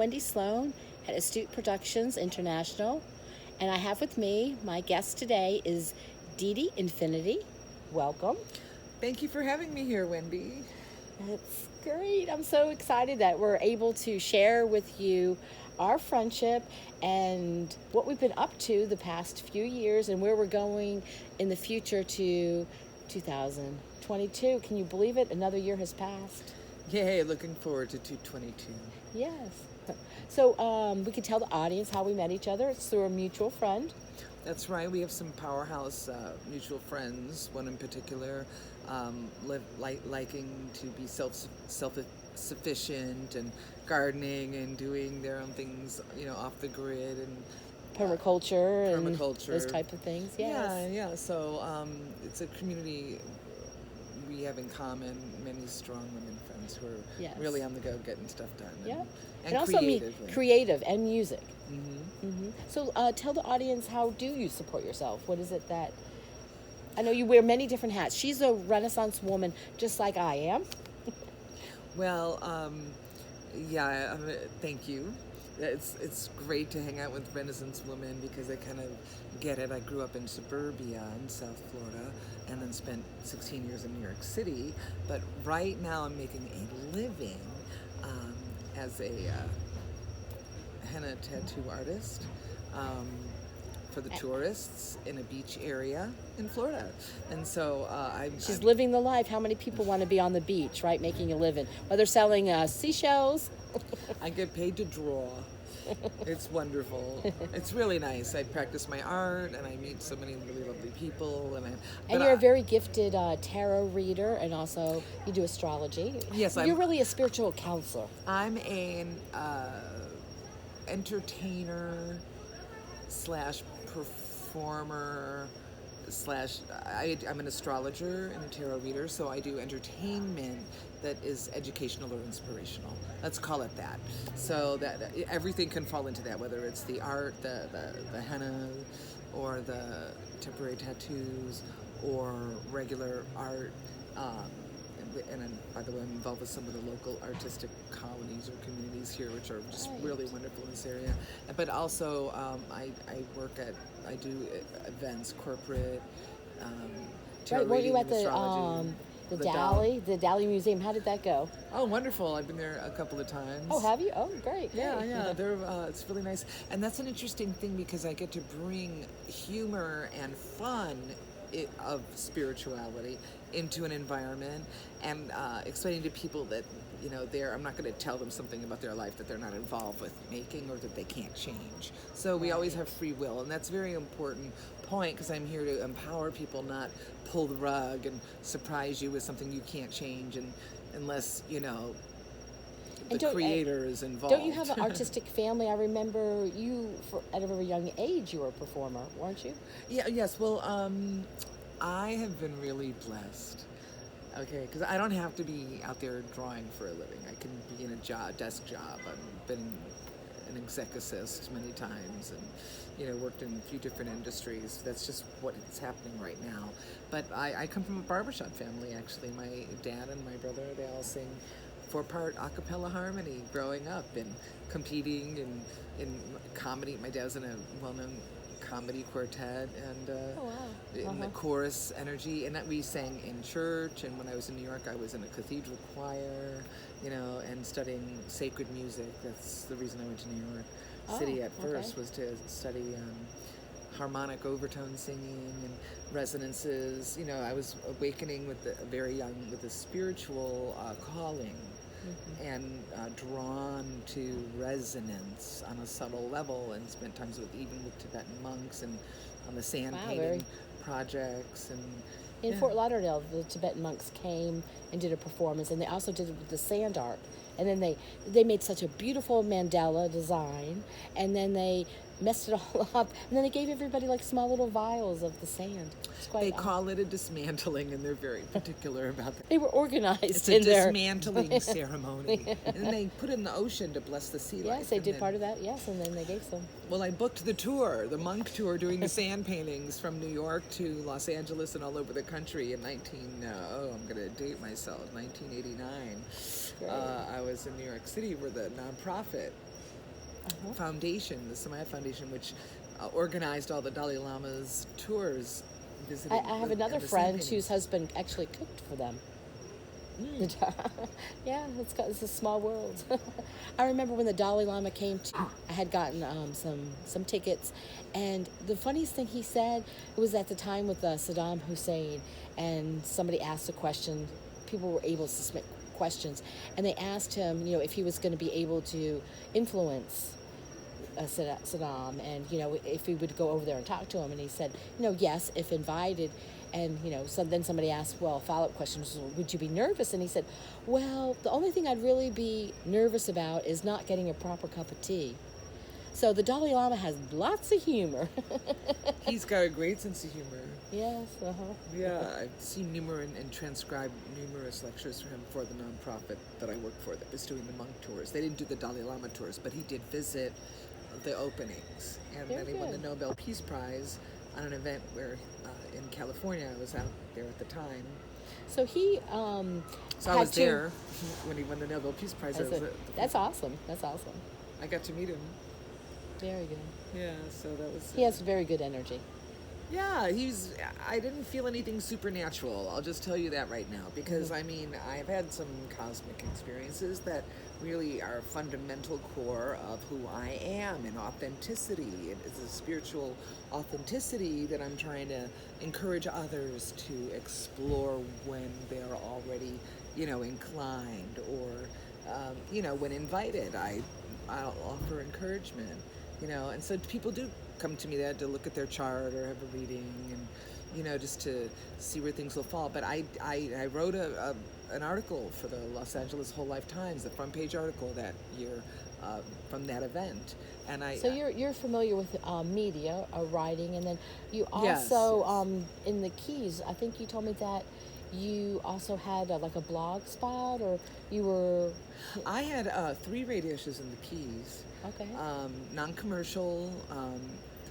Wendy Sloan at Astute Productions International, and I have with me, my guest today is DeeDee InfiniDeeDee. Welcome. Thank you for having me here, Wendy. That's great. I'm so excited that we're able to share with you our friendship and what we've been up to the past few years and where we're going in the future to 2022. Can you believe it? Another year has passed. Yay, looking forward to 222. Yes. So we can tell the audience how we met each other. It's through a mutual friend. That's right. We have some powerhouse mutual friends. One in particular, liking to be self-sufficient and gardening and doing their own things, off the grid and permaculture and permaculture, those type of things. Yes. Yeah. So it's a community we have in common. Many strong women friends who are really on the go, getting stuff done. Yeah. And also creative and music. Mm-hmm. Mm-hmm. So tell the audience, how do you support yourself? What is it that... I know you wear many different hats. She's a Renaissance woman, just like I am. Well, thank you. It's great to hang out with Renaissance women because they kind of get it. I grew up in suburbia in South Florida and then spent 16 years in New York City. But right now I'm making a living as a henna tattoo artist for the tourists in a beach area in Florida. And so She's living the life. How many people want to be on the beach, right, making a living? Whether selling seashells. I get paid to draw. It's wonderful. It's really nice. I practice my art, and I meet so many really lovely people. And you're a very gifted tarot reader, and also you do astrology. Yes, you're really a spiritual counselor. I'm an entertainer / performer / I'm an astrologer and a tarot reader, so I do entertainment that is educational or inspirational. Let's call it that. So that everything can fall into that, whether it's the art, the henna, or the temporary tattoos, or regular art. And by the way, I'm involved with some of the local artistic colonies or communities here, which are just really wonderful in this area. But also, I do events, corporate, tarot Were you at astrology. the Dali Museum? How did that go? Oh, wonderful. I've been there a couple of times. Oh, have you? Oh, great. Yeah. It's really nice. And that's an interesting thing because I get to bring humor and fun of spirituality into an environment and explaining to people that, I'm not going to tell them something about their life that they're not involved with making or that they can't change. So we always have free will, and that's a very important point because I'm here to empower people, not pull the rug and surprise you with something you can't change, and unless, the creator is involved. Don't you have an artistic family? I remember you, at a very young age, you were a performer, weren't you? Yes. Well, I have been really blessed. Okay, because I don't have to be out there drawing for a living. I can be in a desk job. I've been an exec assist many times and, worked in a few different industries. That's just what is happening right now. But I come from a barbershop family, actually. My dad and my brother, they all sing 4-part a cappella harmony growing up and competing in comedy. My dad was in a well-known comedy quartet and in the chorus energy, and that we sang in church. And when I was in New York, I was in a cathedral choir, and studying sacred music. That's the reason I went to New York City at first, was to study harmonic overtone singing and resonances. I was awakening very young with a spiritual calling. Mm-hmm. And drawn to resonance on a subtle level, and spent times with Tibetan monks and on the sand painting projects. And in Fort Lauderdale, the Tibetan monks came and did a performance, and they also did it with the sand art. And then they made such a beautiful mandala design, and then they messed it all up, and then they gave everybody like small little vials of the sand. They call it a dismantling, and they're very particular about that. They were organized. It's a dismantling ceremony, and they put it in the ocean to bless the sea life. Yes, they did part of that. Yes, and then they gave some. Well, I booked the monk tour, doing the sand paintings from New York to Los Angeles and all over the country in I'm going to date myself, 1989. I was in New York City where the nonprofit foundation, the Samaya Foundation, which organized all the Dalai Lama's tours. Visiting I have the another embassy friend paintings. whose husband actually cooked for them. Yeah, it's a small world. I remember when the Dalai Lama came to, I had gotten some tickets, and the funniest thing he said, it was at the time with Saddam Hussein, and somebody asked a question. People were able to submit questions, and they asked him, if he was going to be able to influence Saddam, and if we would go over there and talk to him, and he said, yes, if invited. And so then somebody asked, well, follow-up questions, would you be nervous? And he said, well, the only thing I'd really be nervous about is not getting a proper cup of tea. So the Dalai Lama has lots of humor. He's got a great sense of humor. Yes, Yeah, I've seen and transcribed numerous lectures for him for the nonprofit that I work for that was doing the monk tours. They didn't do the Dalai Lama tours, but he did visit the openings. And Very then he won the good. Nobel Peace Prize on an event where in California, I was out there at the time. So he So I was there when he won the Nobel Peace Prize. That's awesome. That's awesome. I got to meet him. Very good. Yeah, so that was... He has very good energy. Yeah, I didn't feel anything supernatural. I'll just tell you that right now. Because, I mean, I've had some cosmic experiences that really are a fundamental core of who I am, and authenticity. It's a spiritual authenticity that I'm trying to encourage others to explore when they're already, inclined, or, when invited. I'll offer encouragement. And so people do come to me to look at their chart or have a reading, and just to see where things will fall. But I wrote an article for the Los Angeles Whole Life Times, the front page article that year from that event. And So you're familiar with media, writing, and then you Yes, also in the Keys. I think you told me that you also had like a blog spot, or you were... I had 3 radio shows in the Keys. Okay. Non-commercial,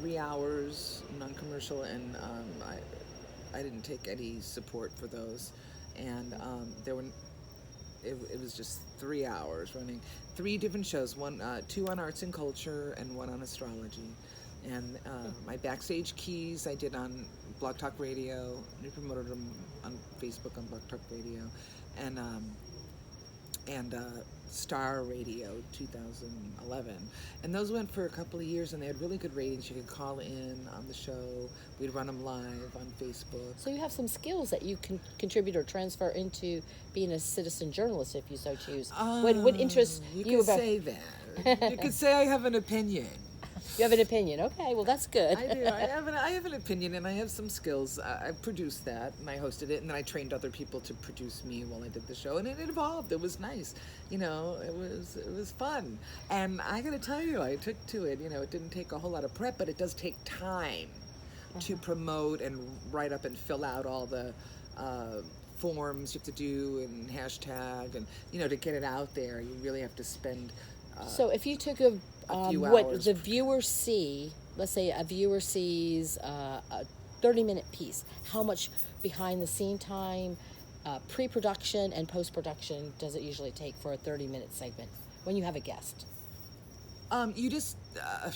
3 hours, non-commercial, and I didn't take any support for those. And it was just 3 hours running 3 different shows, 2 on arts and culture and 1 on astrology. And my backstage keys I did on Blog Talk Radio. I promoted them on Facebook on Blog Talk Radio, and Star Radio 2011, and those went for a couple of years, and they had really good ratings. You could call in on the show. We'd run them live on Facebook. So you have some skills that you can contribute or transfer into being a citizen journalist if you so choose. What interests you you could about... say that. You could say I have an opinion. You have an opinion. Okay, well, that's good. I do. I have an opinion, and I have some skills. I produced that, and I hosted it, and then I trained other people to produce me while I did the show, and it evolved. It was nice. It was fun. And I got to tell you, I took to it. It didn't take a whole lot of prep, but it does take time to promote and write up and fill out all the forms you have to do and hashtag, and, to get it out there, you really have to spend... So if you took few what hours. the viewers see, let's say a viewer sees a 30-minute piece, how much behind the scene time, pre-production and post-production does it usually take for a 30-minute segment when you have a guest? You just... Am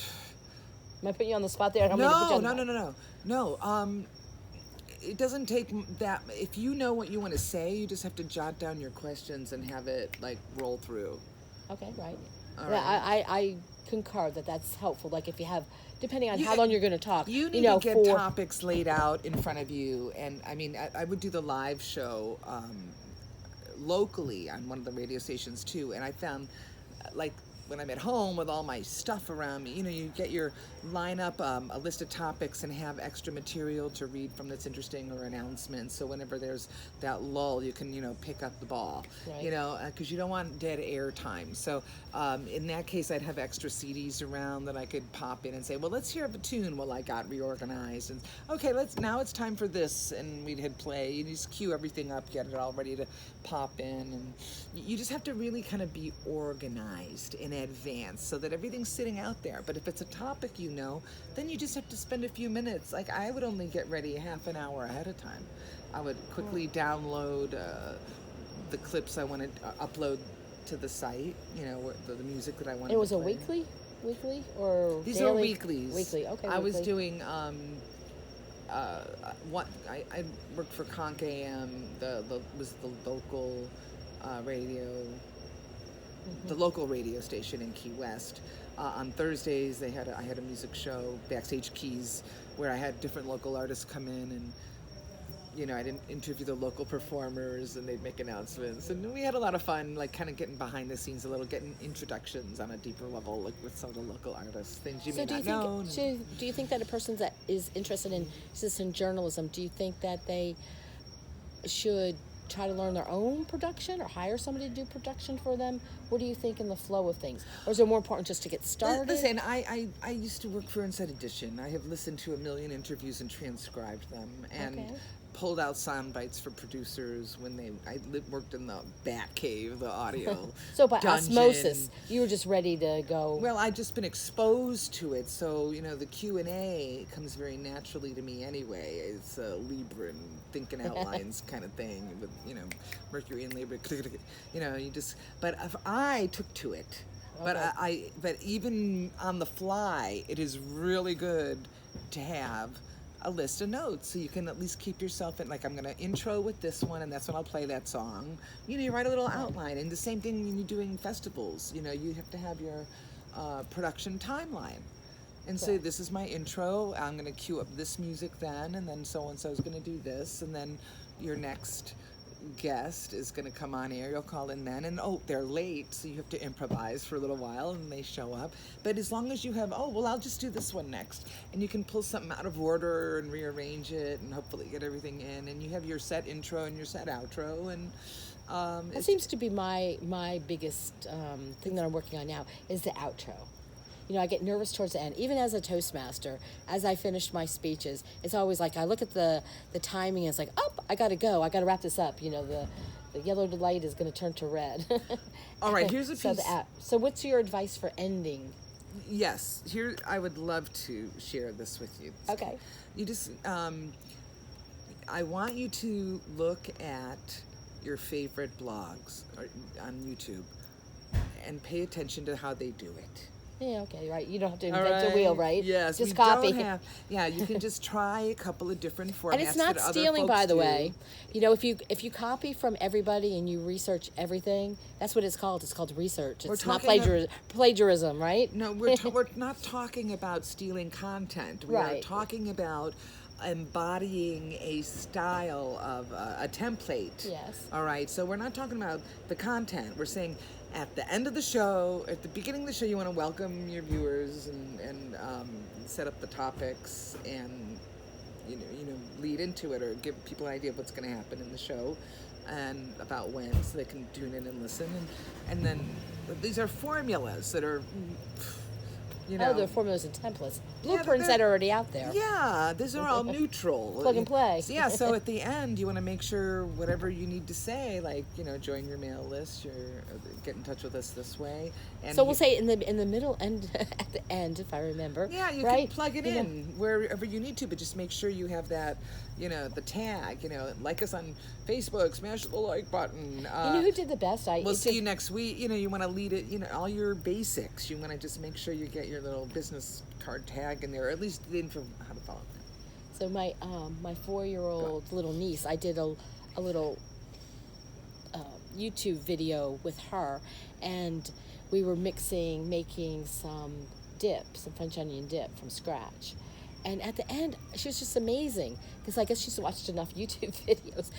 I putting you on the spot there? I don't mean to put you on the spot. No. It doesn't take that... If you know what you want to say, you just have to jot down your questions and have it, roll through. Okay, right. All Yeah, I concur that that's helpful. Like if you have, depending on how long you're going to talk, you need to get topics laid out in front of you. And I mean, I would do the live show locally on one of the radio stations too. And I found, when I'm at home with all my stuff around me, you line up a list of topics and have extra material to read from that's interesting, or announcements. So whenever there's that lull, you can, pick up the ball, right. Because you don't want dead air time. So in that case, I'd have extra CDs around that I could pop in and say, well, let's hear a tune while I got reorganized. And okay, now it's time for this. And we'd hit play. You just cue everything up, get it all ready to pop in. And you just have to really kind of be organized in advance so that everything's sitting out there. But if it's a topic then you just have to spend a few minutes. I would only get ready half an hour ahead of time. I would quickly download the clips I wanted to upload to the site, the music that I wanted to play. It was a weekly? weekly or These daily? are weeklies. Weekly, okay. I was weekly. doing what I worked for Conk AM. The was the local radio, the local radio station in Key West. On Thursdays, I had a music show, Backstage Keys, where I had different local artists come in, and I didn't interview the local performers, and they'd make announcements, and we had a lot of fun, like kind of getting behind the scenes a little, getting introductions on a deeper level, like with some of the local artists, things you may not know. Do you think that a person that is interested in citizen journalism, do you think that they should try to learn their own production or hire somebody to do production for them? What do you think in the flow of things? Or is it more important just to get started? Listen, I used to work for Inside Edition. I have listened to 1 million interviews and transcribed them, and pulled out sound bites for producers when worked in the Bat Cave, the audio So by dungeon. osmosis, you were just ready to go. Well, I've just been exposed to it, so the Q&A comes very naturally to me anyway. It's a Libran thinking outlines kind of thing with Mercury and Libra. But if I took to it. Okay. But even on the fly, it is really good to have a list of notes, so you can at least keep yourself in, like, I'm going to intro with this one, and that's when I'll play that song. You write a little outline, and the same thing when you're doing festivals. You have to have your production timeline. And say, this is my intro, I'm going to cue up this music then, and then so-and-so is going to do this, and then your next guest is going to come on air, you'll call in then, and they're late, so you have to improvise for a little while, and they show up. But as long as you have, I'll just do this one next, and you can pull something out of order and rearrange it and hopefully get everything in, and you have your set intro and your set outro, and that seems to be my biggest thing that I'm working on now is the outro. I get nervous towards the end. Even as a Toastmaster, as I finish my speeches, it's always like I look at the timing and it's like, I got to go. I got to wrap this up. The yellow light is going to turn to red. All right, here's a piece. So what's your advice for ending? Yes, here I would love to share this with you. Okay. You just, I want you to look at your favorite blogs on YouTube and pay attention to how they do it. Yeah, okay, right. You don't have to invent the wheel, right? Yes, just copy. You can just try a couple of different formats. And it's not that stealing, other folks by the do. way. If you copy from everybody and you research everything, that's what it's called. It's called research. It's not plagiarism, right? No, we're not talking about stealing content. We are talking about embodying a style of a template. Yes. All right. So we're not talking about the content. We're saying at the end of the show, at the beginning of the show, you want to welcome your viewers and set up the topics and lead into it, or give people an idea of what's going to happen in the show and about when, so they can tune in and listen. And then these are formulas that are. They're formulas and templates. Blueprints that are already out there. Yeah, these are all neutral. Plug and play. So at the end, you want to make sure whatever you need to say, like, join your mail list, get in touch with us this way. And so we'll say in the middle and at the end, if I remember. Yeah, you can plug it in wherever you need to, but just make sure you have that, the tag, like us on Facebook, smash the like button. You know who did the best? We'll see you next week. You want to lead it, all your basics. You want to just make sure you get your little business card tag in there, or at least the info how to follow them. So my 4-year-old little niece, I did a little YouTube video with her, and we were making some French onion dip from scratch. And at the end, she was just amazing, because I guess she's watched enough YouTube videos.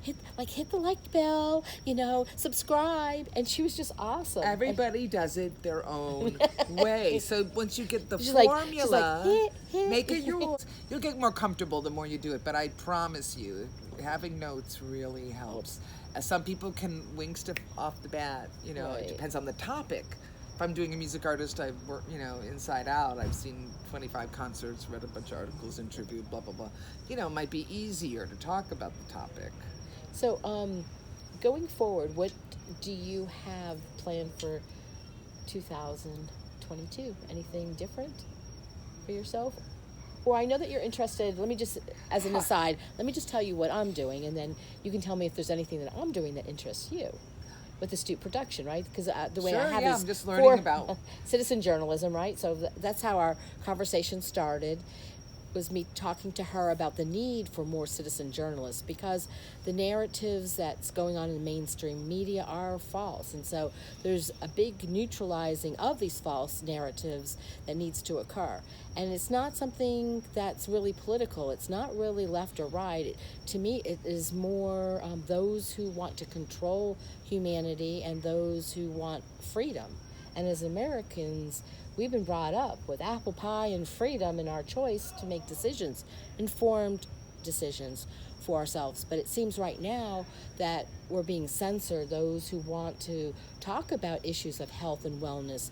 Hit the like bell, subscribe, and she was just awesome. Everybody does it their own way. So once you get the formula, make it yours. You'll get more comfortable the more you do it. But I promise you, having notes really helps. Some people can wing stuff off the bat. It depends on the topic. If I'm doing a music artist, I've worked, inside out. I've seen 25 concerts, read a bunch of articles, interviewed, blah, blah, blah. It might be easier to talk about the topic. So, going forward, what do you have planned for 2022? Anything different for yourself? Or I know that you're interested, let me just, as an aside, let me just tell you what I'm doing, and then you can tell me if there's anything that I'm doing that interests you. with astute production, right? Because the way Sure, I have yeah, is I'm just learning for about. citizen journalism, right? So that's how our conversation started, was me talking to her about the need for more citizen journalists, because the narratives that's going on in mainstream media are false. And so there's a big neutralizing of these false narratives that needs to occur. And it's not something that's really political. It's not really left or right. To me, it is more those who want to control humanity and those who want freedom. And as Americans, we've been brought up with apple pie and freedom in our choice to make decisions, informed decisions for ourselves. But it seems right now that we're being censored. Those who want to talk about issues of health and wellness,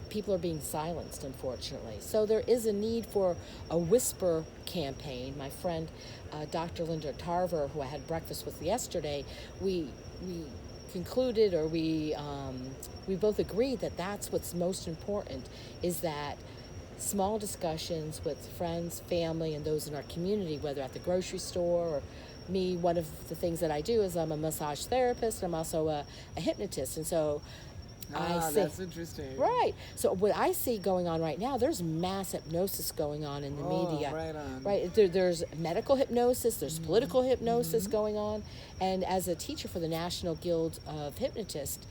people are being silenced, unfortunately. So there is a need for a whisper campaign. My friend, Dr. Linda Tarver, who I had breakfast with yesterday, we concluded, or we both agreed that that's what's most important, is that small discussions with friends, family, and those in our community, whether at the grocery store or me. One of the things that I do is I'm a massage therapist. I'm also a hypnotist, and so I see. That's interesting. Right. So what I see going on right now, there's mass hypnosis going on in the media. Right on. Right. There's medical hypnosis, there's political hypnosis going on. And as a teacher for the National Guild of Hypnotists,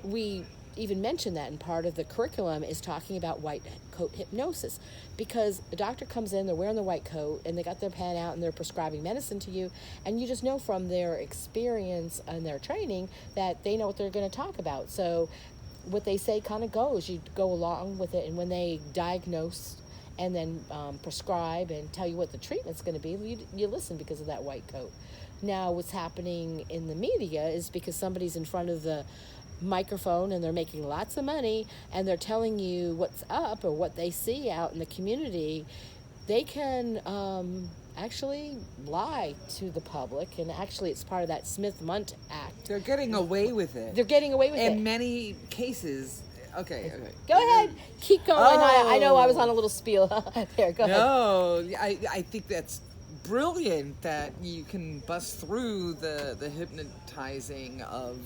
we even mentioned that in part of the curriculum is talking about white coat hypnosis, because a doctor comes in, they're wearing the white coat, and they got their pen out and they're prescribing medicine to you, and you just know from their experience and their training that they know what they're going to talk about. So what they say kind of goes. You go along with it, and when they diagnose and then prescribe and tell you what the treatment's going to be, you listen because of that white coat. Now what's happening in the media is because somebody's in front of the microphone and they're making lots of money and they're telling you what's up or what they see out in the community, they can actually lie to the public. And actually it's part of that Smith-Munt Act. They're getting away with it. They're getting away with it. In many cases. Okay. Go ahead. Keep going. I know I was on a little spiel there. Go ahead. No, I think that's brilliant that you can bust through the hypnotizing of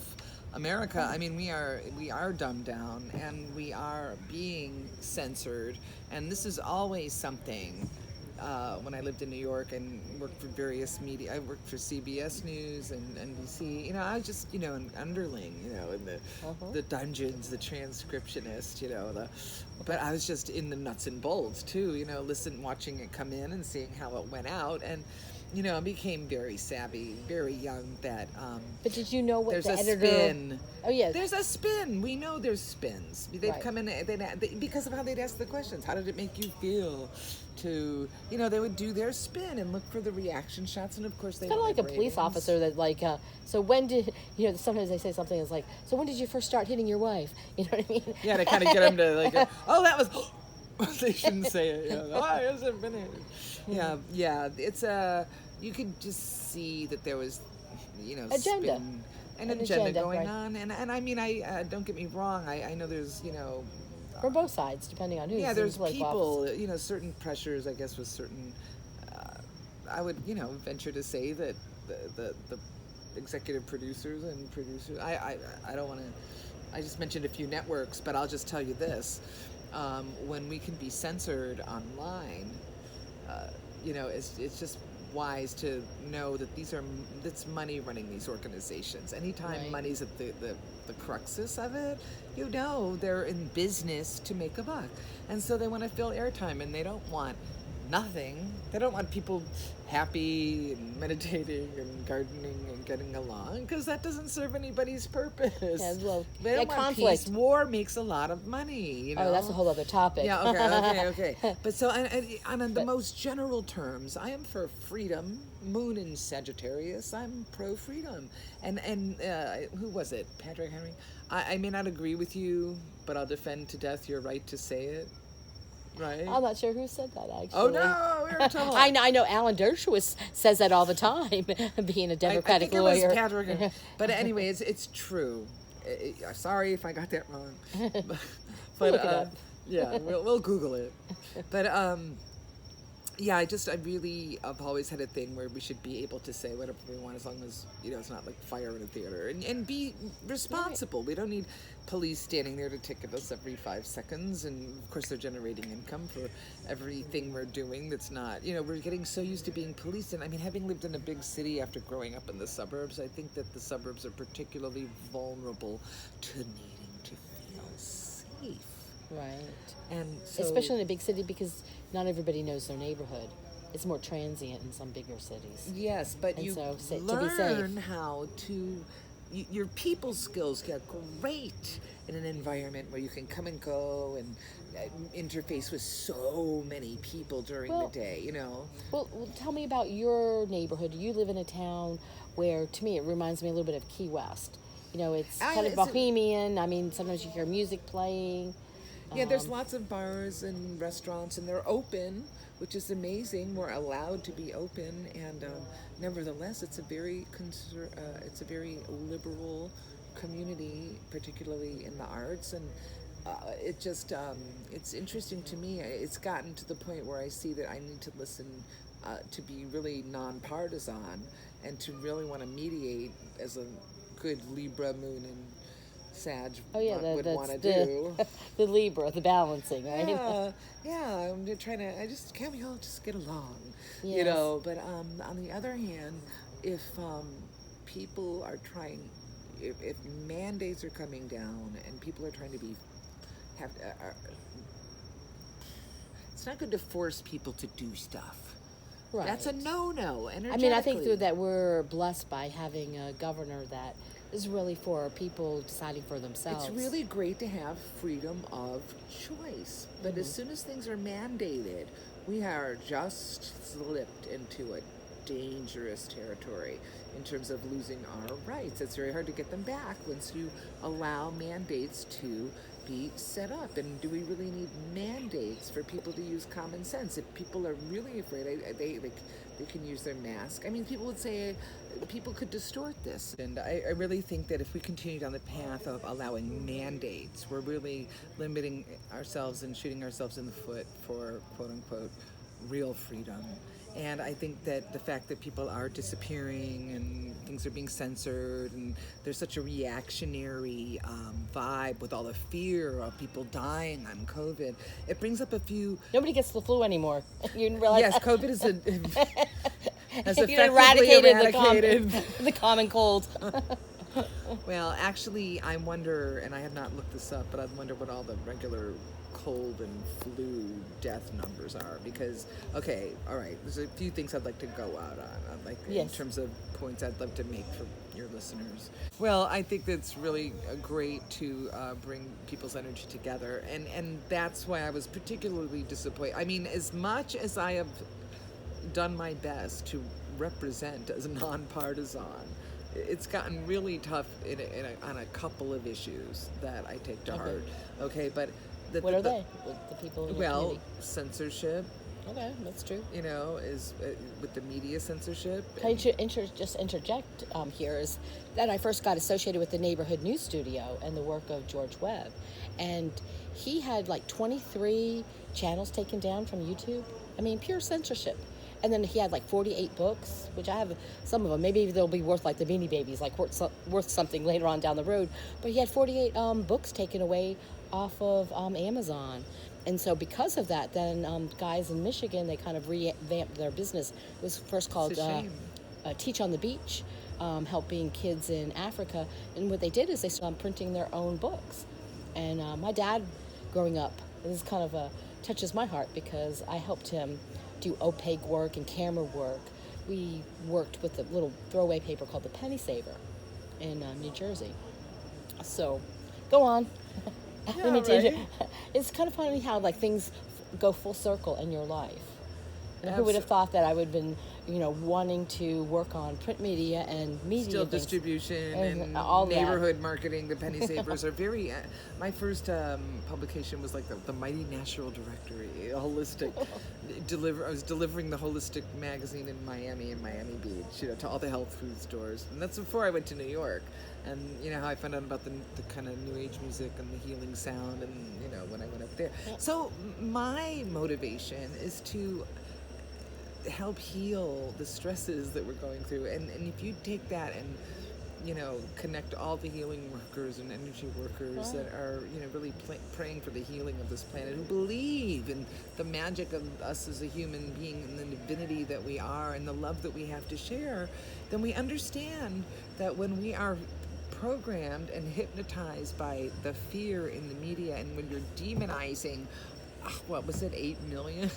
America. I mean, we are dumbed down and we are being censored, and this is always something. When I lived in New York and worked for various media, I worked for CBS News and NBC. I was just an underling, in the dungeons, the transcriptionist, but I was just in the nuts and bolts too, watching it come in and seeing how it went out. And I became very savvy, very young, that but did you know what there's the a editor... spin. Oh, yeah. There's a spin. We know there's spins. They've Right. come in, because of how they'd ask the questions. How did it make you feel? They would do their spin and look for the reaction shots, and of course they Kind of like a wanted police ratings. officer that so when did, sometimes they say something that's like, so when did you first start hitting your wife? You know what I mean? Yeah, to kind of get them to oh, that was... They shouldn't say it. Oh, it hasn't been it. Yeah. It's you could just see that there was, Agenda. spin, an agenda going right. on, and I mean, I don't get me wrong. I know there's From both sides, depending on who's in there's political people, office. certain pressures, I guess, with certain, I would, venture to say that the executive producers and producers, I don't want to, I just mentioned a few networks, but I'll just tell you this, when we can be censored online, it's just wise to know that that's money running these organizations. Anytime Right. money's at the cruxus of it, they're in business to make a buck, and so they want to fill airtime, and they don't want nothing. They don't want people happy and meditating and gardening and getting along, because that doesn't serve anybody's purpose. Yeah, well, They don't want conflict. peace. War makes a lot of money. Oh, that's a whole other topic. Yeah, okay. But so, on the most general terms, I am for freedom. Moon in Sagittarius, I'm pro-freedom. And who was it? Patrick Henry? I may not agree with you, but I'll defend to death your right to say it. Right? I'm not sure who said that, actually. Oh, no, we were told. I know Alan Dershowitz says that all the time, being a Democratic I think lawyer. It was Patrick. But anyway, it's true. Sorry if I got that wrong. But We'll look it up. yeah, we'll Google it. But Yeah, I've always had a thing where we should be able to say whatever we want as long as, it's not like fire in a theater, and be Right. responsible. We don't need police standing there to ticket us every 5 seconds. And of course, they're generating income for everything we're doing that's not, we're getting so used to being policed. And I mean, having lived in a big city after growing up in the suburbs, I think that the suburbs are particularly vulnerable to needing to feel safe. Right. And so, Especially in a big city because not everybody knows their neighborhood. It's more transient in some bigger cities. yes, but And you so to be safe. learn how to, your people skills get great in an environment where you can come and go and interface with so many people during the Well, day. well, tell me about your neighborhood. You live in a town where, to me, it reminds me a little bit of Key West. It's kind of It's bohemian. I mean, sometimes you hear music playing. Yeah, there's lots of bars and restaurants, and they're open, which is amazing. We're allowed to be open, and nevertheless, it's a very liberal community, particularly in the arts, and it's interesting to me. It's gotten to the point where I see that I need to listen to be really nonpartisan, and to really want to mediate as a good Libra moon and Sag Oh yeah, would want to the do. the Libra, the balancing, right? Yeah, yeah. I'm trying to. Can't we all just get along, Yes. But on the other hand, if people are trying, if mandates are coming down and people are trying to be, have, it's not good to force people to do stuff. Right. That's a no-no. I mean, I think Energetically. that we're blessed by having a governor that is really for people deciding for themselves. It's really great to have freedom of choice. But as soon as things are mandated, we are just slipped into a dangerous territory in terms of losing our rights. It's very hard to get them back once you allow mandates to be set up. And do we really need mandates for people to use common sense? If people are really afraid, they can use their mask. I mean, people would say people could distort this. And I really think that if we continue down the path of allowing mandates, we're really limiting ourselves and shooting ourselves in the foot for quote unquote real freedom. And I think that the fact that people are disappearing and things are being censored, and there's such a reactionary vibe with all the fear of people dying on COVID, it brings up a few. Nobody gets the flu anymore. You didn't realize Yes, that? COVID is has You effectively eradicated. the common cold. Well, actually, I wonder, and I have not looked this up, but I wonder what all the regular cold and flu death numbers are. Because, okay, all right, there's a few things I'd like to go out on, like in Yes. terms of points I'd love to make for your listeners. Well, I think that's really great to bring people's energy together, and that's why I was particularly disappointed. I mean, as much as I have done my best to represent as nonpartisan, it's gotten really tough on a couple of issues that I take to heart. Okay, but What are they? With the people in your well, community? censorship, Okay, that's true. is with the media censorship. Can I just interject here is that I first got associated with the neighborhood news studio and the work of George Webb. And he had like 23 channels taken down from YouTube. I mean, pure censorship. And then he had like 48 books, which I have some of them. Maybe they'll be worth like the Beanie Babies, like worth something later on down the road. But he had 48 books taken away off of Amazon. And so because of that, then guys in Michigan, they kind of revamped their business. It was first called It's a shame. Teach on the Beach, helping kids in Africa. And what they did is they started printing their own books. And my dad, growing up, this kind of touches my heart because I helped him do opaque work and camera work. We worked with a little throwaway paper called the Penny Saver in New Jersey. So, go on. Let me tell you, right. it's kind of funny how like things go full circle in your life. And who would have thought that I would have been, wanting to work on print media and media Still things. distribution and all that. neighborhood marketing. The penny savers are very. My first publication was like the Mighty Natural Directory, a holistic. I was delivering the holistic magazine in Miami Beach, to all the health food stores, and that's before I went to New York. And how I found out about the kind of new age music and the healing sound, and when I went up there. So my motivation is to help heal the stresses that we're going through. And if you take that and, connect all the healing workers and energy workers that are, really praying for the healing of this planet, who believe in the magic of us as a human being and the divinity that we are and the love that we have to share, then we understand that when we are programmed and hypnotized by the fear in the media, and when you're demonizing, what was it, 8 million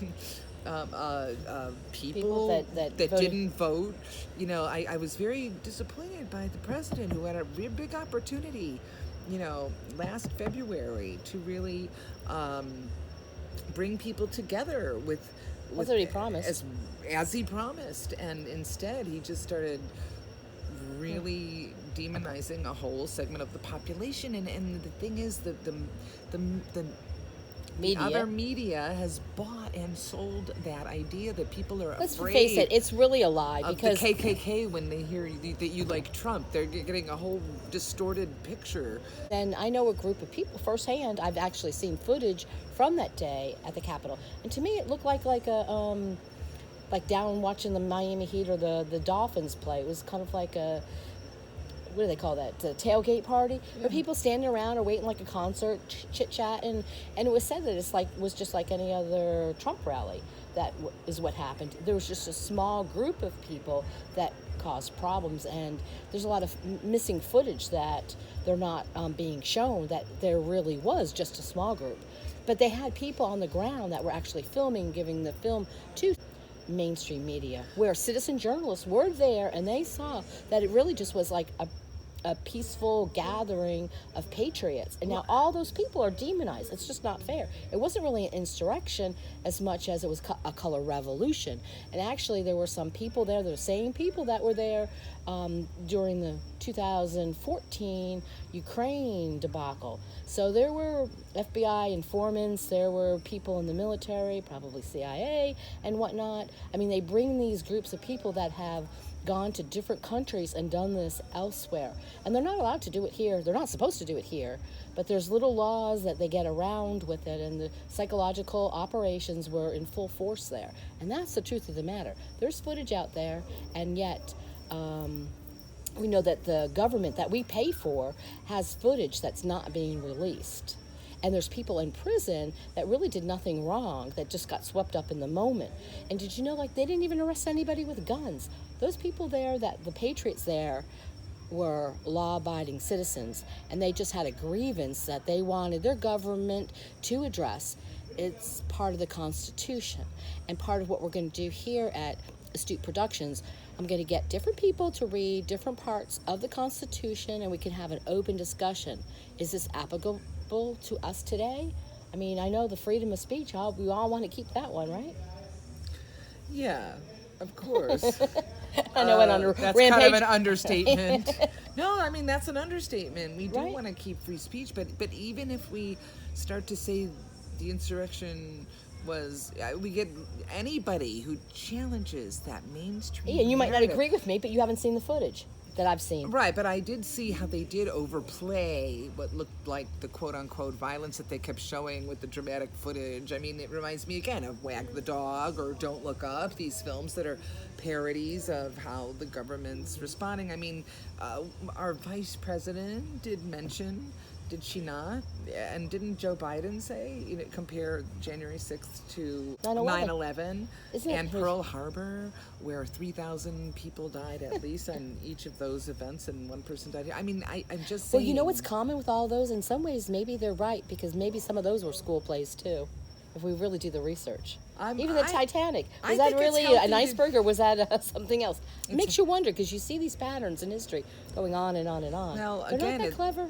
people that didn't vote. I was very disappointed by the president, who had a real big opportunity, last February to really bring people together with That's what he promised. As he promised. And instead, he just started really demonizing a whole segment of the population. And the thing is, the other media has bought and sold that idea that people are Let's afraid. face it, it's really a lie, because the KKK, when they hear that you like Trump, they're getting a whole distorted picture. And I know a group of people firsthand. I've actually seen footage from that day at the Capitol, and to me, it looked like a like down watching the Miami Heat or the Dolphins play. It was kind of like a, what do they call that? The tailgate party, where people standing around or waiting like a concert, chit chat, and it was said that was just like any other Trump rally. That is what happened. There was just a small group of people that caused problems, and there's a lot of missing footage that they're not being shown. That there really was just a small group, but they had people on the ground that were actually filming, giving the film to mainstream media, where citizen journalists were there, and they saw that it really just was like a peaceful gathering of patriots. And now all those people are demonized. It's just not fair. It wasn't really an insurrection as much as it was a color revolution. And actually, there were some people there, the same people that were there during the 2014 Ukraine debacle. So there were FBI informants, there were people in the military, probably CIA and whatnot. I mean, they bring these groups of people that have gone to different countries and done this elsewhere. And they're not allowed to do it here. They're not supposed to do it here. But there's little laws that they get around with it, and the psychological operations were in full force there. And that's the truth of the matter. There's footage out there, and yet we know that the government that we pay for has footage that's not being released. And there's people in prison that really did nothing wrong, that just got swept up in the moment. And did you know, like, they didn't even arrest anybody with guns? Those people there, that the patriots there, were law-abiding citizens, and they just had a grievance that they wanted their government to address. It's part of the Constitution, and part of what we're going to do here at Astute Productions. I'm going to get different people to read different parts of the Constitution, and we can have an open discussion. Is this applicable to us today? I mean, I know the freedom of speech, we all want to keep that one, right? Yeah, of course. I know that's rampage. kind of an understatement. No, I mean, that's an understatement. We do want to keep free speech, but even if we start to say the insurrection was, we get anybody who challenges that mainstream. Yeah, you might not narrative. agree with me, but you haven't seen the footage that I've seen. Right, but I did see how they did overplay what looked like the quote-unquote violence that they kept showing with the dramatic footage. I mean, it reminds me again of Wag the Dog or Don't Look Up, these films that are parodies of how the government's responding. I mean, our vice president did mention, did she not? And didn't Joe Biden say, compare January 6th to 9/11 and Pearl Harbor, where 3,000 people died at least on each of those events, and one person died here? I mean, I'm just saying. Well, you know what's common with all those? In some ways, maybe they're right, because maybe some of those were school plays too, if we really do the research. Even the Titanic, was that really an iceberg, or was that something else? It makes you wonder, because you see these patterns in history going on and on and on. Well, they're again, not that clever.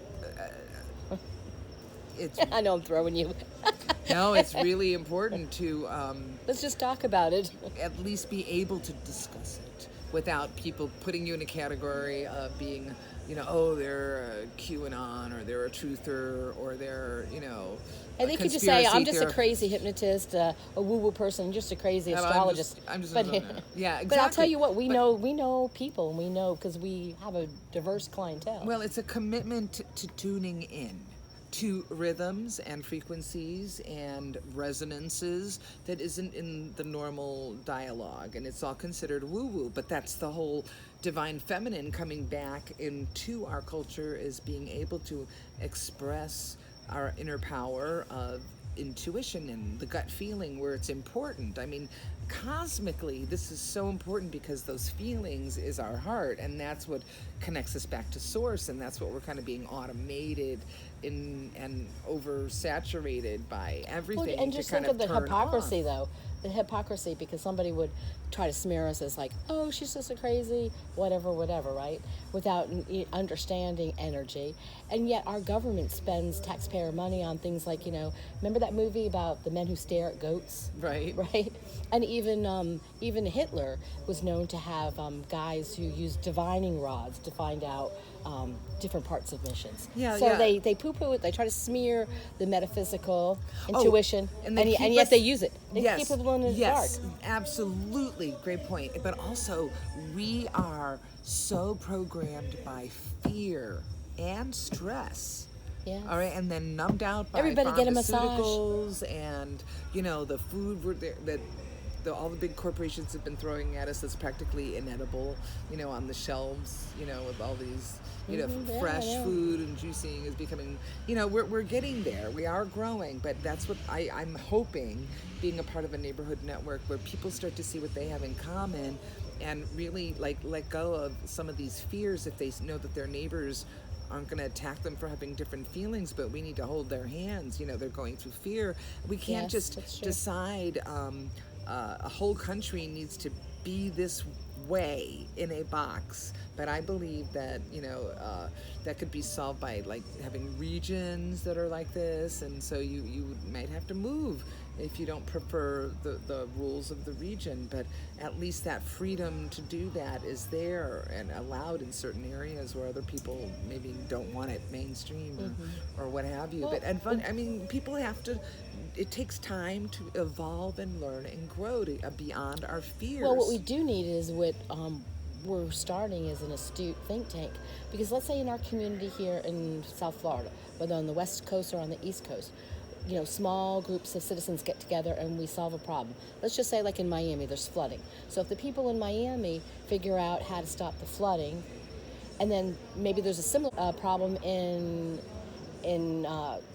I know I'm throwing you. No, it's really important to let's just talk about it. At least be able to discuss it without people putting you in a category of being, they're a QAnon, or they're a truther, or they're, And they could just say, I'm just a crazy hypnotist, a woo-woo person, just a crazy astrologist. I'm just but, yeah, exactly. But I'll tell you what, we know people, and we know because we have a diverse clientele. Well, it's a commitment to tuning in. to rhythms and frequencies and resonances that isn't in the normal dialogue, and it's all considered woo-woo, but that's the whole divine feminine coming back into our culture, is being able to express our inner power of intuition and the gut feeling where it's important. I mean, cosmically, this is so important because those feelings is our heart, and that's what connects us back to source, and that's what we're kind of being automated in and oversaturated by everything. And just to kind think of the turn hypocrisy, off. though. The hypocrisy, because somebody would try to smear us as like, oh, she's just a crazy, whatever, right? Without understanding energy. And yet our government spends taxpayer money on things like, remember that movie about the men who stare at goats? Right. Right? And even Hitler was known to have guys who used divining rods to find out different parts of missions. Yeah, so yeah. they poo-poo it. They try to smear the metaphysical intuition, and and yet they use it. They Yes, keep people in the yes, dark. absolutely, great point. But also, we are so programmed by fear and stress. Yes. All right, and then numbed out by Everybody get a massage. pharmaceuticals and the food all the big corporations have been throwing at us that's practically inedible. On the shelves. With all these. Fresh food and juicing is becoming. We're getting there. We are growing, but that's what I'm hoping. Being a part of a neighborhood network where people start to see what they have in common, and really let go of some of these fears if they know that their neighbors aren't going to attack them for having different feelings, but we need to hold their hands. They're going through fear. We can't just decide a whole country needs to be this way in a box. But I believe that that could be solved by having regions that are like this, and so you might have to move if you don't prefer the rules of the region, but at least that freedom to do that is there and allowed in certain areas where other people maybe don't want it mainstream or what have you. But people have to. It takes time to evolve and learn and grow to beyond our fears. Well, what we do need is what we're starting as an astute think tank. Because let's say in our community here in South Florida, whether on the West Coast or on the East Coast, small groups of citizens get together and we solve a problem. Let's just say like in Miami, there's flooding. So if the people in Miami figure out how to stop the flooding, and then maybe there's a similar problem in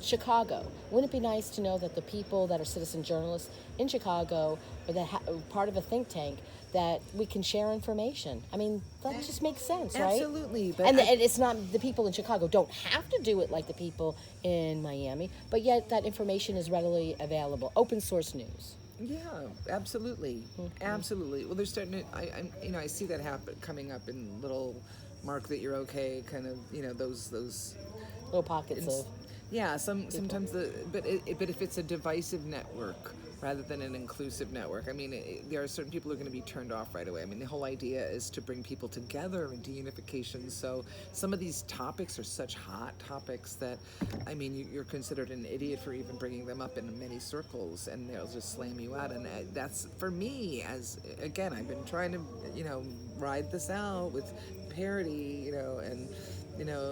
Chicago. Wouldn't it be nice to know that the people that are citizen journalists in Chicago or that part of a think tank, that we can share information? I mean, that just makes sense, right? Absolutely. But and it's not, the people in Chicago don't have to do it like the people in Miami, but yet that information is readily available. Open source news. Yeah, absolutely, absolutely. Well, they're starting to. I see that coming up in little Mark That You're Okay, kind of. Those little pockets of. Yeah, sometimes but if it's a divisive network rather than an inclusive network, there are certain people who are going to be turned off right away. The whole idea is to bring people together into unification. So some of these topics are such hot topics that, you're considered an idiot for even bringing them up in many circles, and they'll just slam you out. And that's for me. As again, I've been trying to ride this out with parity, and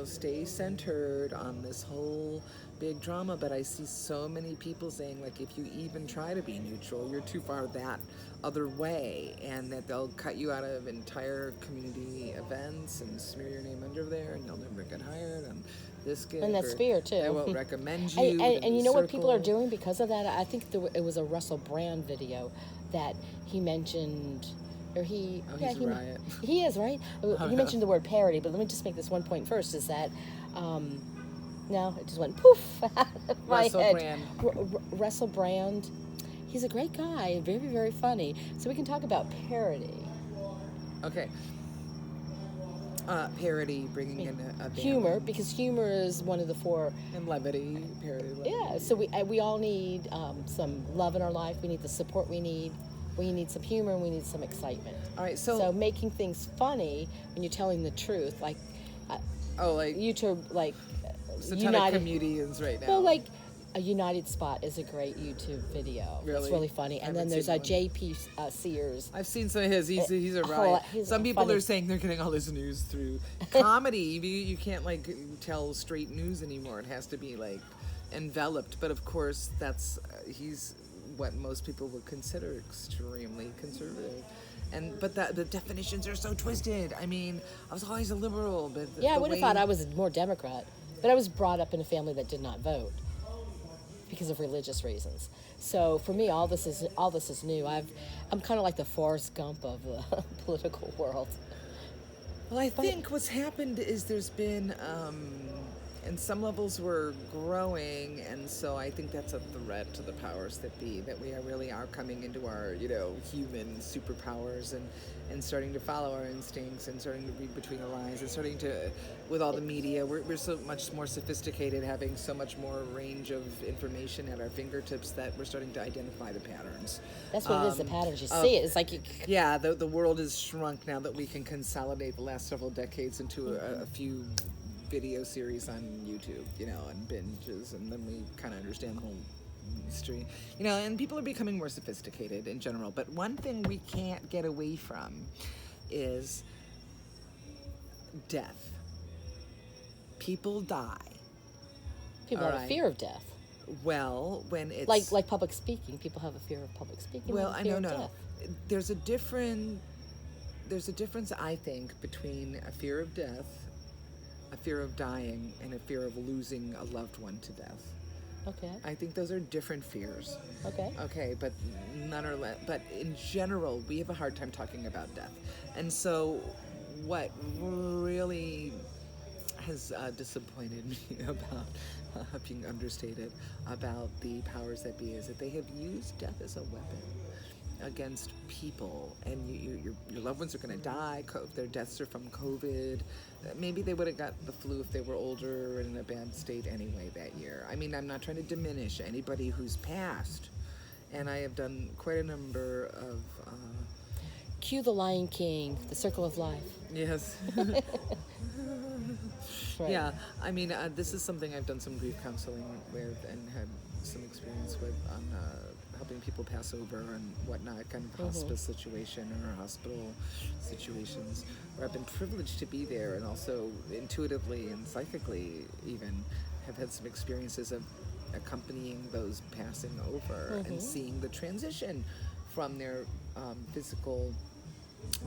stay centered on this whole big drama, but I see so many people saying, if you even try to be neutral, you're too far that other way, and that they'll cut you out of entire community events and smear your name under there, and you'll never get hired on this gig. And that's fear, too. They won't recommend you. And you know what people are doing because of that? I think it was a Russell Brand video that he mentioned. He's a riot. He is, right? He mentioned the word parody, but let me just make this one point first, is that, no, it just went poof out of my head. Russell Brand, he's a great guy, very, very funny. So we can talk about parody. Okay. Parody, bringing in a humor, because humor is one of the four. And levity, parody. Yeah, so we all need some love in our life. We need the support we need. We need some humor and we need some excitement. All right, so making things funny when you're telling the truth, you two united comedians right now. Well, A United Spot is a great YouTube video. It's Really? really funny. I And haven't then there's seen a one. JP Sears. I've seen some of his. He's a Oh, riot. he's Some people funny. are saying they're getting all this news through comedy. You can't like tell straight news anymore. It has to be like enveloped. But of course, that's he's what most people would consider extremely conservative. But the definitions are so twisted. I mean, I was always a liberal, but Yeah, I would have thought I was more Democrat, but I was brought up in a family that did not vote because of religious reasons. So for me, all this is new. I'm kind of like the Forrest Gump of the political world. Well, I think what's happened is there's been, and some levels we're growing, and so I think that's a threat to the powers that be, that we really are coming into our, human superpowers and starting to follow our instincts and starting to read between the lines and starting to, with all the media, we're so much more sophisticated, having so much more range of information at our fingertips that we're starting to identify the patterns. That's what it is, the patterns. You see it. It's like Yeah, the world is shrunk now that we can consolidate the last several decades into a few video series on YouTube, and binges, and then we kind of understand the whole history, and people are becoming more sophisticated in general. But one thing we can't get away from is death. People die. people have a fear of death. Well, when it's Like public speaking, people have a fear of public speaking. well, and a I fear know, of no. death. There's a difference, I think, between a fear of death, a fear of dying, and a fear of losing a loved one to death. Okay. I think those are different fears. Okay. Okay, but none are but in general, we have a hard time talking about death. And so what really has disappointed me about being understated about the powers that be is that they have used death as a weapon against people, and your loved ones are going to die. Their deaths are from COVID. Maybe they would have got the flu if they were older and in a bad state anyway that year. I mean, I'm not trying to diminish anybody who's passed, and I have done quite a number of Cue the Lion King, The Circle of Life. yes. Right. Yeah, I mean, this is something I've done some grief counseling with and had some experience with on helping people pass over and whatnot, kind of hospice situation or hospital situations, where I've been privileged to be there, and also intuitively and psychically even have had some experiences of accompanying those passing over and seeing the transition from their physical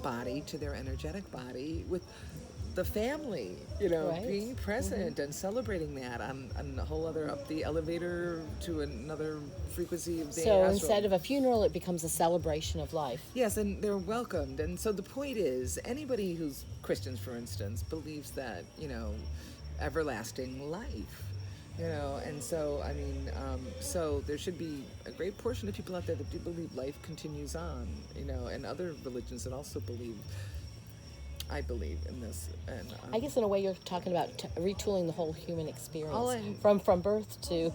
body to their energetic body with the family, Right. being present and celebrating that on a whole other, up the elevator to another frequency of the So astral. instead of a funeral, it becomes a celebration of life. Yes, and they're welcomed. And so the point is, anybody who's Christians, for instance, believes that, everlasting life, and so, I mean, so there should be a great portion of people out there that do believe life continues on, and other religions that also believe, I believe in this. And I guess in a way you're talking about retooling the whole human All experience I'm- from birth to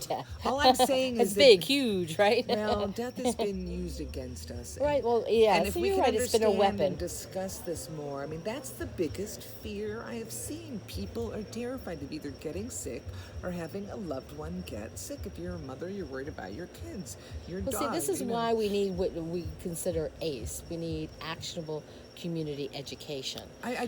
death. all I'm saying It's is big, that, huge, right? well, death has been used against us. Right, well, yeah, And if so we you're can right, it's been a understand weapon. and discuss this more, I mean, that's the biggest fear I have seen. People are terrified of either getting sick or having a loved one get sick. If you're a mother, you're worried about your kids, your Well, dog. see, this is why we need what we consider ACE. We need actionable community education.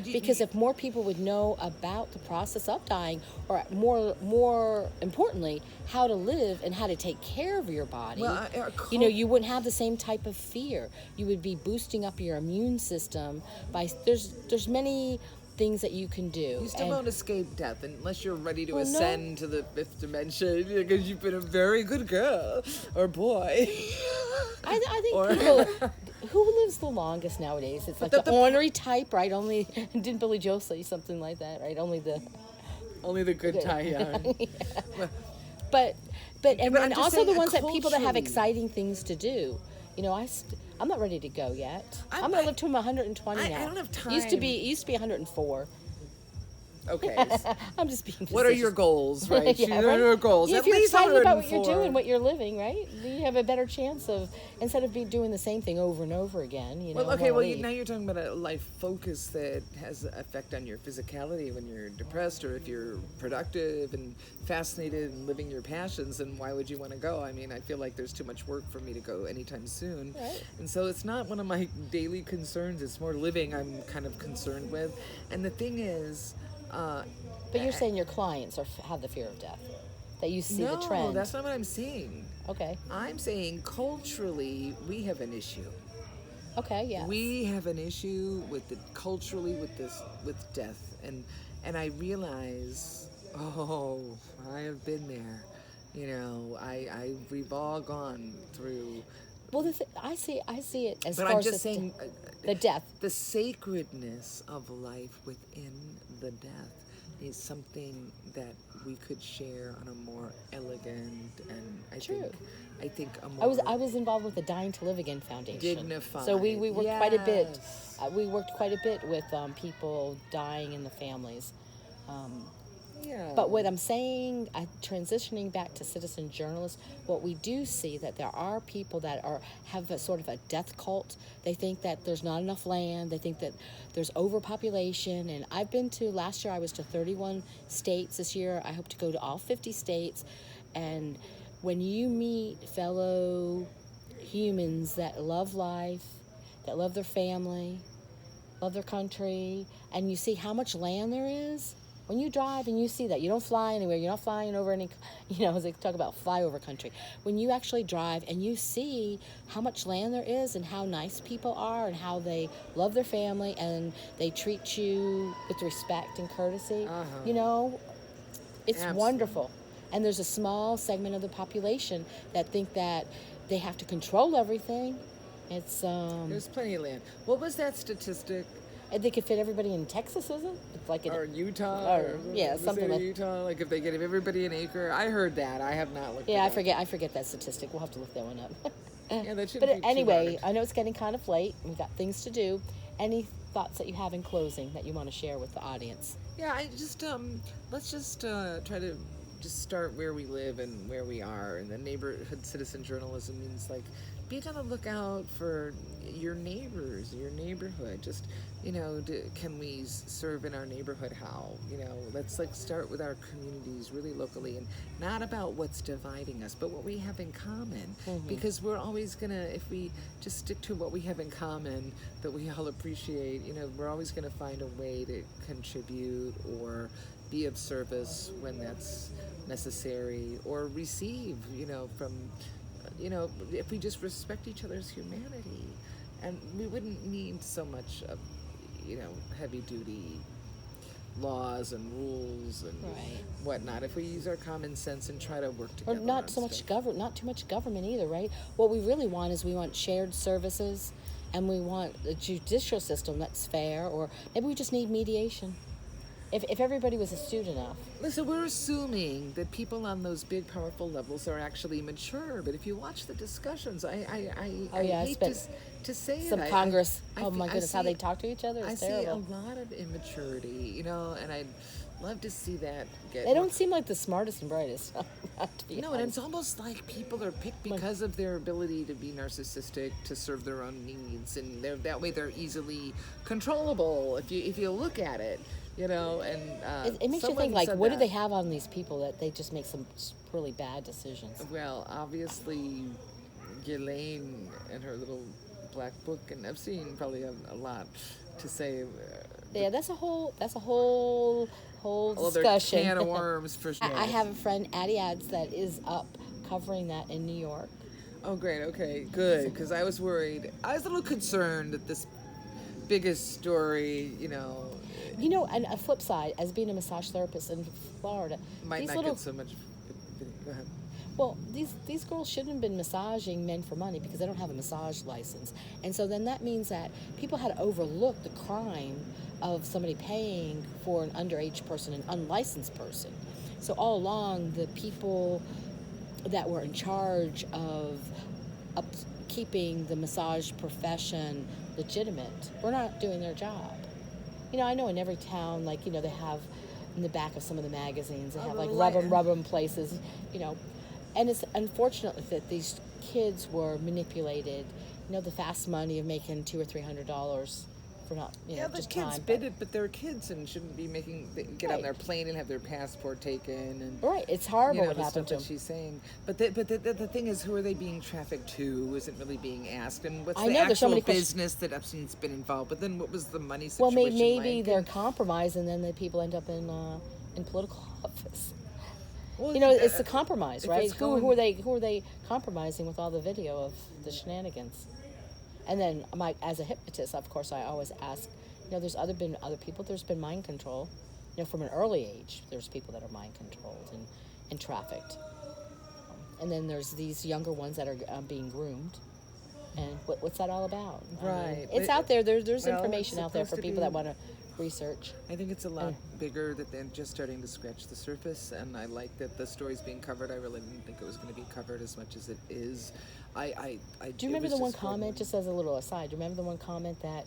Because if more people would know about the process of dying, or more importantly, how to live and how to take care of your body, Well, you wouldn't have the same type of fear. You would be boosting up your immune system by there's many things that you can do. You still won't escape death unless you're ready to Well, no. ascend to the fifth dimension, because you've been a very good girl or boy. I think Or- people who lives the longest nowadays. It's like the ornery type, right? Only didn't Billy Joel say something like that, right? Only the Only the good tie yarn. but and But I'm then just also saying, the ones that people that have culturally- exciting things to do. I'm not ready to go yet. I'm gonna live to 120 I now. don't have Used to time. be 104. Okay. I'm just being What are facetious. your goals, right? Yeah, What are right? your goals? Yeah, At if you're least excited about what you're 104. doing, what you're living, right? You have a better chance of, instead of doing the same thing over and over again, Well, okay. more Well, relief. now you're talking about a life focus that has an effect on your physicality when you're depressed, or if you're productive and fascinated and living your passions. And why would you want to go? I mean, I feel like there's too much work for me to go anytime soon, Right. and so it's not one of my daily concerns. It's more living I'm kind of concerned with. And the thing is, But you're saying your clients have the fear of death, that you see the no, trend. that's not what I'm saying. Okay. I'm saying culturally we have an issue. Okay. Yeah. We have an issue with the culturally with death, and I realize, oh, I have been there. We've all gone through. Well, I see it as But far I'm as just saying, the death. the sacredness of life within the death is something that we could share on a more elegant and True. I think a I more was involved with the Dying to Live Again Foundation. dignified. So we worked quite a bit. Yes. We worked quite a bit with people dying in the families. Yeah. But what I'm saying, transitioning back to citizen journalists, what we do see that there are people that have a sort of a death cult. They think that there's not enough land. They think that there's overpopulation. And last year I was to 31 states. This year I hope to go to all 50 states. And when you meet fellow humans that love life, that love their family, love their country, and you see how much land there is, when you drive and you see that, you don't fly anywhere, you're not flying over any, as they talk about flyover country. When you actually drive and you see how much land there is and how nice people are and how they love their family and they treat you with respect and courtesy, it's Absolutely. wonderful. And there's a small segment of the population that think that they have to control everything. It's There's plenty of land. What was that statistic? and they could fit everybody in Texas, isn't it? It's like Or Utah? yeah, the something state of like. Utah. Like if they give everybody an acre. I heard that. I have not looked. Yeah, it up. I forget that statistic. We'll have to look that one up. Yeah, that shouldn't But be too anyway, hard. I know it's getting kind of late. We've got things to do. Any thoughts that you have in closing that you want to share with the audience? Yeah, I just let's just try to just start where we live and where we are. And the neighborhood citizen journalism means like be on the lookout for your neighbors, your neighborhood. Just can we serve in our neighborhood? How? Let's like start with our communities really locally and not about what's dividing us, but what we have in common. Because we're always gonna, if we just stick to what we have in common that we all appreciate, we're always gonna find a way to contribute or be of service when that's necessary or receive, from, if we just respect each other's humanity. And we wouldn't need so much of, heavy duty laws and rules and Right. whatnot if we use our common sense and try to work Or together. not on so much stuff. not too much government either, right? What we really want is we want shared services, and we want a judicial system that's fair, or maybe we just need mediation. If everybody was astute enough. Listen, we're assuming that people on those big, powerful levels are actually mature. But if you watch the discussions, I Oh, yeah, I hate spent to say some it. Congress. I Oh my I goodness, how see- they talk to each other is I see terrible. a lot of immaturity, and I'd love to see that get. They don't seem like the smartest and brightest. To be No, and honest. it's almost like people are picked because of their ability to be narcissistic, to serve their own needs, and that way they're easily controllable. If you look at it, and It makes you someone think, like, said what do that. they have on these people that they just make some really bad decisions? Well, obviously, Ghislaine and her little black book, and Epstein probably have a lot to say. Yeah, that's a whole Other discussion. can of worms for sure. I have a friend, Addie Ads, that is up covering that in New York. Oh, great. Okay, good. Because I was worried. I was a little concerned that this biggest story, And a flip side, as being a massage therapist in Florida, might these not little get so much. Go ahead. well, these girls shouldn't have been massaging men for money because they don't have a massage license, and so then that means that people had to overlook the crime of somebody paying for an underage person, an unlicensed person. So all along, the people that were in charge of keeping the massage profession legitimate were not doing their job. I know in every town, like, they have in the back of some of the magazines. They Oh, have the like light- rubber places, you know. And it's unfortunate that these kids were manipulated. You know, the fast money of making $200 or $300 for not, you know, Yeah, the just kids time. bid it, but they're kids and shouldn't be get on Right. their plane and have their passport taken and Right, it's horrible you know, what the happened stuff to that them. she's saying. But the thing is, who are they being trafficked to? Isn't really being asked. And what's I the know, there's so actual many questions. business that Epstein's been involved? But then what was the money Well, situation maybe like? they're And- compromised, and then the people end up in political office. well, You know, it's the compromise, if right? it's Who are they compromising with all the video of the shenanigans? And then, as a hypnotist, of course, I always ask. You know, been other people. There's been mind control. You know, from an early age, there's people that are mind controlled and trafficked. And then there's these younger ones that are being groomed. And what's that all about? I mean, Right, it's but- out there. There's well, information it's out there for supposed to people that be- want to research. I think it's a lot bigger that they're just starting to scratch the surface, and I like that the story's being covered. I really didn't think it was going to be covered as much as it is. Do you remember the one comment, just as a little aside, do you remember the one comment that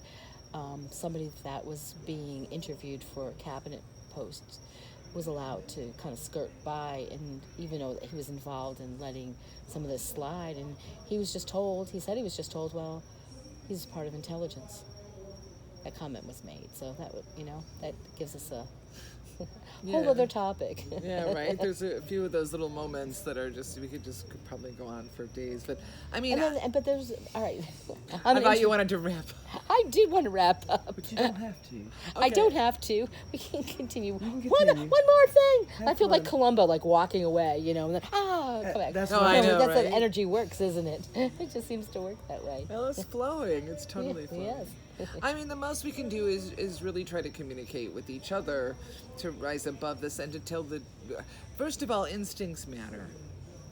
somebody that was being interviewed for a cabinet post was allowed to kind of skirt by, and even though he was involved in letting some of this slide, and he said he was just told, well, he's part of intelligence. That comment was made, so that would, you know, that gives us a whole Yeah. other topic. Yeah, right. There's a few of those little moments that are just could probably go on for days. But I mean, But there's all right. I thought you wanted to wrap up. I did want to wrap up. But you don't have to. I don't have to. We can continue. can One continue. more thing. I Have feel like fun. Columbo, like walking away, you know, and then come back. That's No, what I know, That's how right? energy works, isn't it? It just seems to work that way. Well, it's flowing. It's totally flowing. Yes. I mean, the most we can do is really try to communicate with each other to rise above this and to tell first of all, instincts matter,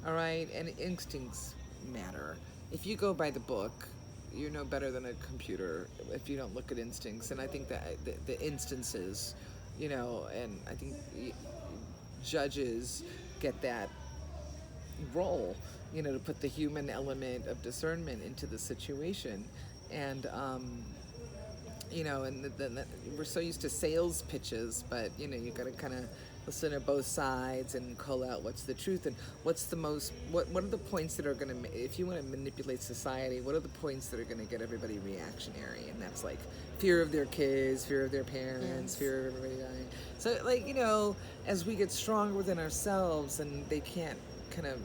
all right? And instincts matter. If you go by the book, you're no better than a computer if you don't look at instincts. And I think that the instances, you know, and I think judges get that role, you know, to put the human element of discernment into the situation. And you know, and we're so used to sales pitches, but you know, you got to kind of listen to both sides and call out what's the truth and what's the most what are the points that are going to, if you want to manipulate society, what are the points that are going to get everybody reactionary? And that's like fear of their kids, fear of their parents, Yes. fear of everybody dying. So like, you know, as we get stronger within ourselves and they can't kind of,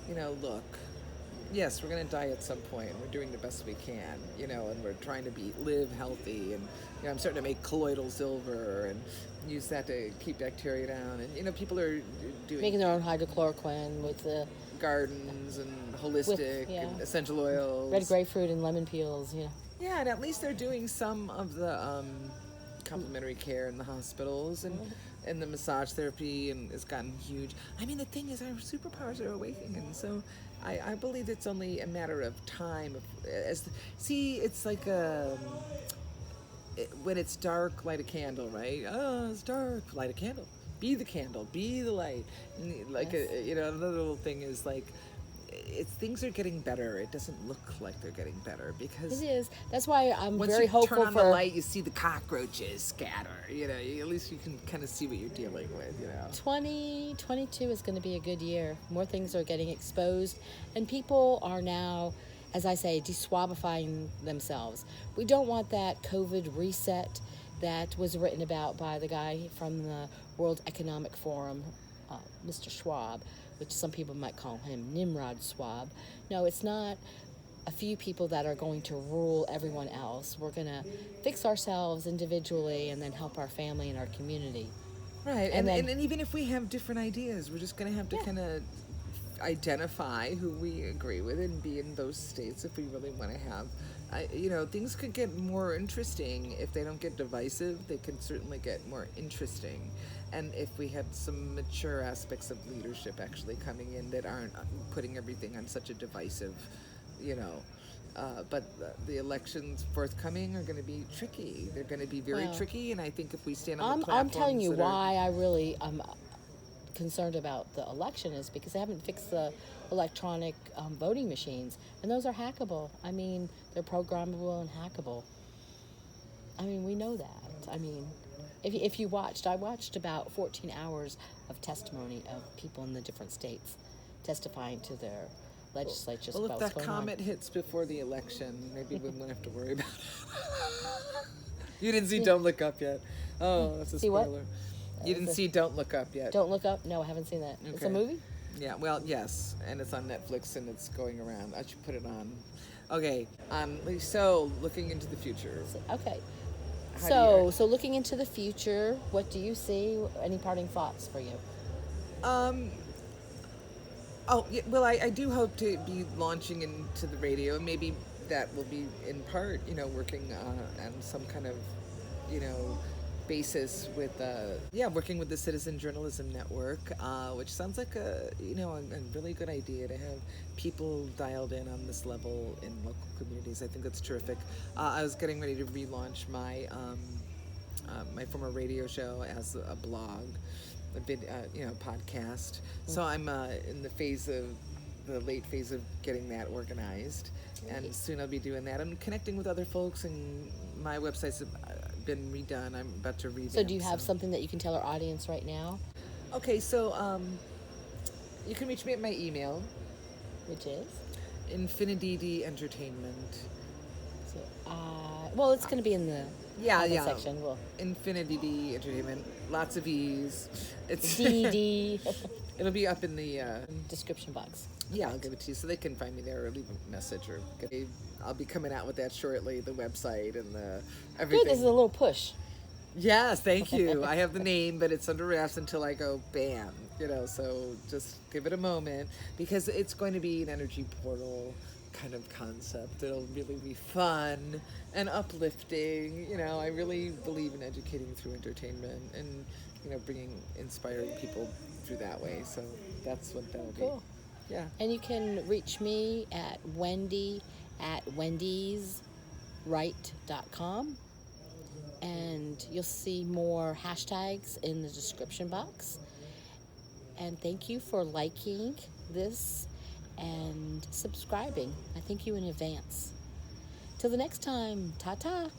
you know, look, yes, we're going to die at some point. We're doing the best we can, you know, and we're trying to live healthy. And, you know, I'm starting to make colloidal silver and use that to keep bacteria down. And, you know, people are doing Making their own hydrochloroquine with the gardens and holistic yeah. and essential oils. red grapefruit and lemon peels, you know. Yeah, and at least they're doing some of the complementary care in the hospitals and the massage therapy, and it's gotten huge. I mean, the thing is, our superpowers are awakening, and so I believe it's only a matter of time. It's like when it's dark, light a candle, right? Oh, it's dark, light a candle. Be the candle, be the light. And like Yes. you know, another little thing is like, things are getting better. It doesn't look like they're getting better because It is. That's why I'm once very you hopeful turn on for the light, you see the cockroaches scatter. You know, at least you can kind of see what you're dealing with. You know. 2022 is going to be a good year. More things are getting exposed, and people are now, as I say, deswabifying themselves. We don't want that COVID reset that was written about by the guy from the World Economic Forum, Mr. Schwab, which some people might call him Nimrod Schwab. No, it's not a few people that are going to rule everyone else. We're going to fix ourselves individually and then help our family and our community. Right, And and then- even if we have different ideas, we're just going to have to kind of identify who we agree with and be in those states if we really want to have. You know, things could get more interesting if they don't get divisive. They can certainly get more interesting, and if we have some mature aspects of leadership actually coming in that aren't putting everything on such a divisive, you know. But the elections forthcoming are going to be tricky. They're going to be very Well, tricky, and I think if we stand on the I'm platforms telling you that are- why I really am concerned about the election is because they haven't fixed the electronic voting machines, and those are hackable. I mean, they're programmable and hackable. I mean, we know that. I mean, if you watched, I watched about 14 hours of testimony of people in the different states testifying to their legislatures Well, if about what's that going on. comet hits before the election, maybe we won't have to worry about it. You didn't see See- Don't Look Up yet. Oh, that's a See what? spoiler. You didn't was a- see Don't Look Up yet. Don't Look Up? No, I haven't seen that. It's a Okay. movie? Yeah, well, yes, and it's on Netflix and it's going around. I should put it on. Okay, so looking into the future. Okay. How do So looking into the future, what do you see? Any parting thoughts for you? Oh, yeah, well, I do hope to be launching into the radio, and maybe that will be in part, working on some kind of, basis with, working with the Citizen Journalism Network, which sounds like a really good idea to have people dialed in on this level in local communities. I think that's terrific. I was getting ready to relaunch my former radio show as a blog, a podcast. So I'm in the late phase of getting that organized, and soon I'll be doing that. I'm connecting with other folks, and my website's been redone. I'm about to revamp. So do you have something that you can tell our audience right now? Okay, so you can reach me at my email, Which is? InfiniDeeDee Entertainment. So, well, it's going to be in the comment Yeah. section. Well, InfiniDeeDee Entertainment. Lots of E's. It's DD It'll be up in the description box. yeah, I'll give it to you so they can find me there or leave a message or I'll be coming out with that shortly, the website and the everything. Good, this is a little push. Yes, thank you. I have the name, but it's under wraps until I go bam, so just give it a moment because it's going to be an energy portal kind of concept. It'll really be fun and uplifting. I really believe in educating through entertainment and, inspiring people through that way. So that's what that'll Cool. be. Yeah. And you can reach me at Wendy at wendysright.com. And you'll see more hashtags in the description box. And thank you for liking this and subscribing. I thank you in advance. Till the next time, ta-ta.